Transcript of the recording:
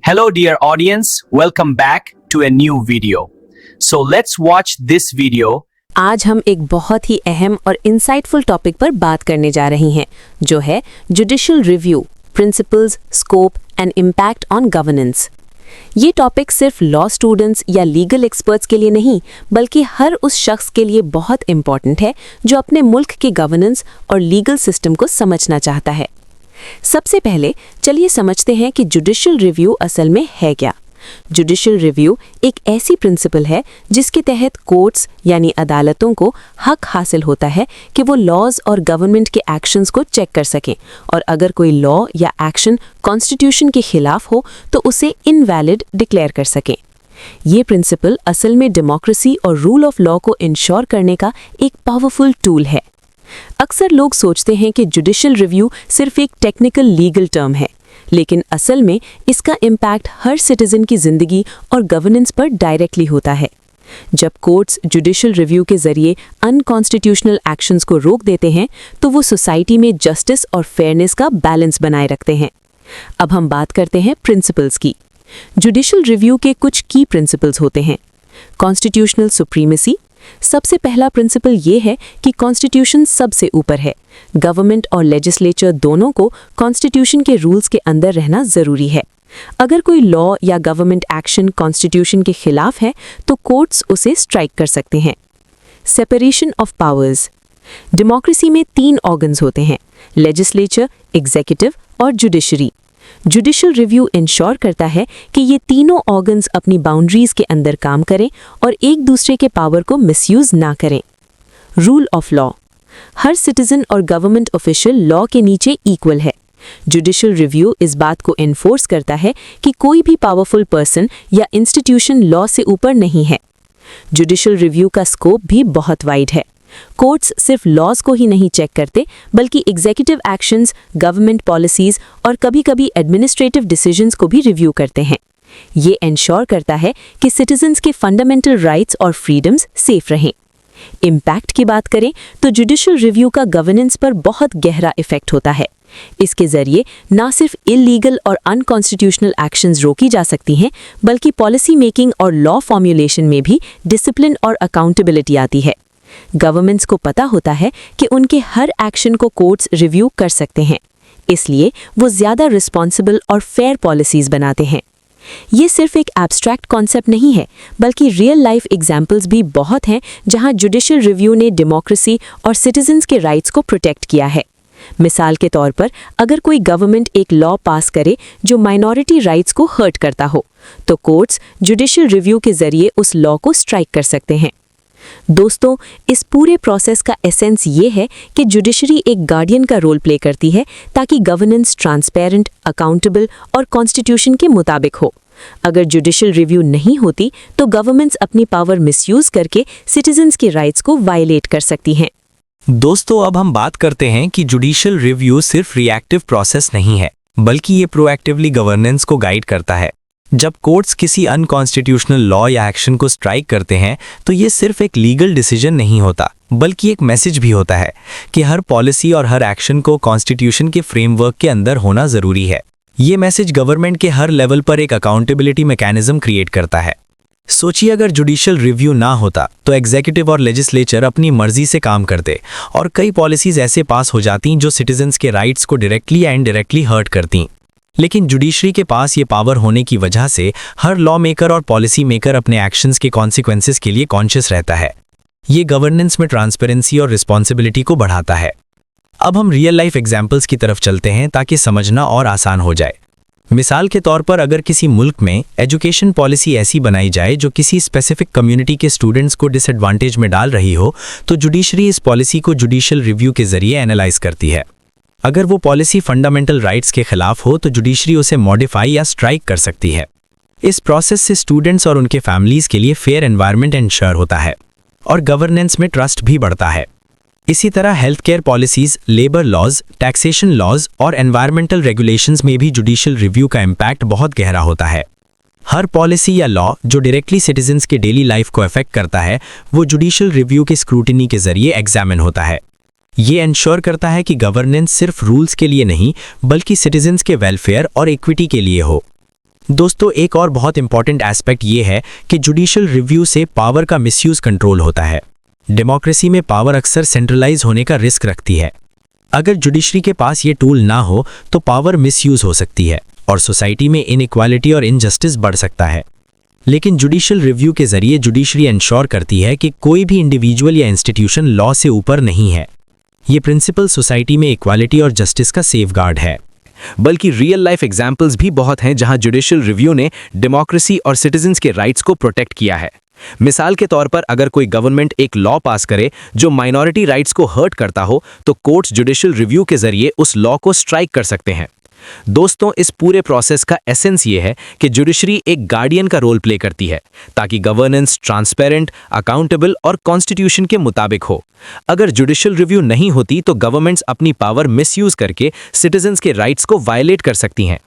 Hello dear audience, welcome back to a new video. So let's watch this video. आज हम एक बहुत ही अहम और इंसाइटफुल टॉपिक पर बात करने जा रही हैं, जो है judicial review, principles, scope and impact on governance. ये टॉपिक सिर्फ लॉ स्टूडेंट्स या लीगल एक्सपर्ट्स के लिए नहीं, बल्कि हर उस शख्स के लिए बहुत इंपॉर्टेंट है जो अपने मुल्क के गवर्नेंस और लीगल सिस्टम को समझना चाहता है। सबसे पहले चलिए समझते हैं कि जुडिशियल रिव्यू असल में है क्या। जुडिशियल रिव्यू एक ऐसी प्रिंसिपल है जिसके तहत कोर्ट्स यानी अदालतों को हक हासिल होता है कि वो लॉज और गवर्नमेंट के एक्शंस को चेक कर सकें, और अगर कोई लॉ या एक्शन कॉन्स्टिट्यूशन के खिलाफ हो तो उसे इनवैलिड डिक्लेयर कर सकें। ये प्रिंसिपल असल में डेमोक्रेसी और रूल ऑफ लॉ को इंश्योर करने का एक पावरफुल टूल है। अक्सर लोग सोचते हैं कि जुडिशियल रिव्यू सिर्फ एक टेक्निकल लीगल टर्म है, लेकिन असल में इसका इम्पैक्ट हर सिटीजन की जिंदगी और गवर्नेंस पर डायरेक्टली होता है। जब कोर्ट्स जुडिशियल रिव्यू के जरिए अनकॉन्स्टिट्यूशनल एक्शंस को रोक देते हैं तो वो सोसाइटी में जस्टिस और फेयरनेस का बैलेंस बनाए रखते हैं। अब हम बात करते हैं प्रिंसिपल्स की। जुडिशियल रिव्यू के कुछ की प्रिंसिपल्स होते हैं। Constitutional supremacy. सबसे पहला प्रिंसिपल ये है कि कॉन्स्टिट्यूशन सबसे ऊपर है। गवर्नमेंट और लेजिस्लेचर दोनों को कॉन्स्टिट्यूशन के रूल्स के अंदर रहना जरूरी है। अगर कोई लॉ या गवर्नमेंट एक्शन कॉन्स्टिट्यूशन के खिलाफ है तो कोर्ट्स उसे स्ट्राइक कर सकते हैं। Separation of powers. डेमोक्रेसी में 3 ऑर्गन्स होते हैं: लेजिस्लेचर, एग्जीक्यूटिव और जुडिशरी। जुडिशियल रिव्यू इंश्योर करता है कि ये तीनों ऑर्गन्स अपनी बाउंड्रीज के अंदर काम करें और एक दूसरे के पावर को मिसयूज ना करें। Rule of law. Her citizen और गवर्नमेंट ऑफिशियल लॉ के नीचे इक्वल है। जुडिशियल रिव्यू इस बात को एनफोर्स करता है कि कोई भी पावरफुल पर्सन या इंस्टीट्यूशन लॉ से ऊपर नहीं है। जुडिशियल रिव्यू का स्कोप भी बहुत वाइड है। कोर्ट्स सिर्फ लॉज को ही नहीं चेक करते, बल्कि एग्जीक्यूटिव एक्शंस, गवर्नमेंट पॉलिसीज और कभी-कभी एडमिनिस्ट्रेटिव डिसीजंस को भी रिव्यू करते हैं। ये एंश्योर करता है कि सिटीजन्स के फंडामेंटल राइट्स और फ्रीडम्स सेफ रहें। इम्पैक्ट की बात करें तो जुडिशियल रिव्यू का गवर्नेंस पर बहुत गहरा इफेक्ट होता है। इसके जरिए ना सिर्फ इलीगल और अनकॉन्स्टिट्यूशनल एक्शंस रोकी जा सकती हैं, बल्कि पॉलिसी मेकिंग और लॉ फॉर्मुलेशन में भी डिसिप्लिन और अकाउंटेबिलिटी आती है। गवर्नमेंट्स को पता होता है कि उनके हर एक्शन को कोर्ट्स रिव्यू कर सकते हैं, इसलिए वो ज़्यादा रिस्पॉन्सिबल और फेयर पॉलिसीज बनाते हैं। ये सिर्फ एक एब्स्ट्रैक्ट कॉन्सेप्ट नहीं है, बल्कि रियल लाइफ एग्जाम्पल्स भी बहुत हैं जहां जुडिशियल रिव्यू ने डेमोक्रेसी और सिटीजन्स के राइट्स को प्रोटेक्ट किया है। मिसाल के तौर पर, अगर कोई गवर्नमेंट एक लॉ पास करे जो माइनॉरिटी राइट्स को हर्ट करता हो, तो कोर्ट्स जुडिशियल रिव्यू के जरिए उस लॉ को स्ट्राइक कर सकते हैं। दोस्तों, इस पूरे प्रोसेस का एसेंस ये है कि जुडिशरी एक गार्डियन का रोल प्ले करती है ताकि गवर्नेंस ट्रांसपेरेंट, अकाउंटेबल और कॉन्स्टिट्यूशन के मुताबिक हो। अगर जुडिशियल रिव्यू नहीं होती तो गवर्नमेंट्स अपनी पावर मिसयूज करके सिटीजन्स के राइट्स को वायलेट कर सकती हैं। दोस्तों, अब हम बात करते हैं कि जुडिशियल रिव्यू सिर्फ रिएक्टिव प्रोसेस नहीं है, बल्कि ये प्रोएक्टिवली गवर्नेंस को गाइड करता है। जब कोर्ट्स किसी अनकॉन्स्टिट्यूशनल लॉ या एक्शन को स्ट्राइक करते हैं तो ये सिर्फ एक लीगल डिसीजन नहीं होता, बल्कि एक मैसेज भी होता है कि हर पॉलिसी और हर एक्शन को कॉन्स्टिट्यूशन के फ्रेमवर्क के अंदर होना ज़रूरी है। ये मैसेज गवर्नमेंट के हर लेवल पर एक अकाउंटेबिलिटी मैकेनिज्म क्रिएट करता है। सोचिए, अगर जुडिशियल रिव्यू ना होता तो एग्जीक्यूटिव और लेजिस्लेचर अपनी मर्जी से काम करते और कई पॉलिसीज ऐसे पास हो जाती जो सिटीजन्स के राइट्स को डायरेक्टली या इनडायरेक्टली हर्ट करती। लेकिन जुडिशरी के पास ये पावर होने की वजह से हर लॉ मेकर और पॉलिसी मेकर अपने एक्शंस के कॉन्सिक्वेंसेस के लिए कॉन्शियस रहता है। ये गवर्नेंस में ट्रांसपेरेंसी और रिस्पॉन्सिबिलिटी को बढ़ाता है। अब हम रियल लाइफ एग्जाम्पल्स की तरफ चलते हैं ताकि समझना और आसान हो जाए। मिसाल के तौर पर, अगर किसी मुल्क में एजुकेशन पॉलिसी ऐसी बनाई जाए जो किसी स्पेसिफिक कम्युनिटी के स्टूडेंट्स को डिसएडवांटेज में डाल रही हो, तो जुडिशरी इस पॉलिसी को जुडिशियल रिव्यू के जरिए एनालाइज करती है। अगर वो पॉलिसी फंडामेंटल राइट्स के खिलाफ हो तो जुडिशरी उसे मॉडिफाई या स्ट्राइक कर सकती है। इस प्रोसेस से स्टूडेंट्स और उनके फैमिलीज के लिए फेयर एनवायरनमेंट इंश्योर होता है और गवर्नेंस में ट्रस्ट भी बढ़ता है। इसी तरह health care policies, labour laws, taxation laws और एनवायरमेंटल रेगुलेशंस में भी जुडिशियल रिव्यू का इम्पैक्ट बहुत गहरा होता है। हर पॉलिसी या लॉ जो डायरेक्टली सिटीजन्स के डेली लाइफ को अफेक्ट करता है, वो जुडिशियल रिव्यू के स्क्रूटिनी के जरिए एग्जामिन होता है। ये इंश्योर करता है कि गवर्नेंस सिर्फ रूल्स के लिए नहीं, बल्कि सिटीजन्स के वेलफेयर और इक्विटी के लिए हो। दोस्तों, एक और बहुत इंपॉर्टेंट एस्पेक्ट ये है कि जुडिशियल रिव्यू से पावर का मिसयूज कंट्रोल होता है। डेमोक्रेसी में पावर अक्सर सेंट्रलाइज होने का रिस्क रखती है। अगर जुडिशरी के पास ये टूल ना हो तो पावर मिसयूज हो सकती है और सोसाइटी में इनइक्वालिटी और इनजस्टिस बढ़ सकता है। लेकिन जुडिशियल रिव्यू के जरिए जुडिशरी इंश्योर करती है कि कोई भी इंडिविजुअल या इंस्टीट्यूशन लॉ से ऊपर नहीं है। ये प्रिंसिपल सोसाइटी में इक्वालिटी और जस्टिस का सेफगार्ड है। बल्कि रियल लाइफ एग्जाम्पल्स भी बहुत हैं जहां जुडिशियल रिव्यू ने डेमोक्रेसी और सिटीजन्स के राइट्स को प्रोटेक्ट किया है। मिसाल के तौर पर अगर कोई गवर्नमेंट एक लॉ पास करे जो माइनॉरिटी राइट्स को हर्ट करता हो तो कोर्ट्स जुडिशियल रिव्यू के जरिए उस लॉ को स्ट्राइक कर सकते हैं। दोस्तों, इस पूरे प्रोसेस का एसेंस ये है कि जुडिशरी एक गार्डियन का रोल प्ले करती है ताकि गवर्नेंस ट्रांसपेरेंट, अकाउंटेबल और कॉन्स्टिट्यूशन के मुताबिक हो। अगर जुडिशियल रिव्यू नहीं होती तो गवर्नमेंट्स अपनी पावर मिसयूज करके सिटीजन्स के राइट्स को वायलेट कर सकती हैं।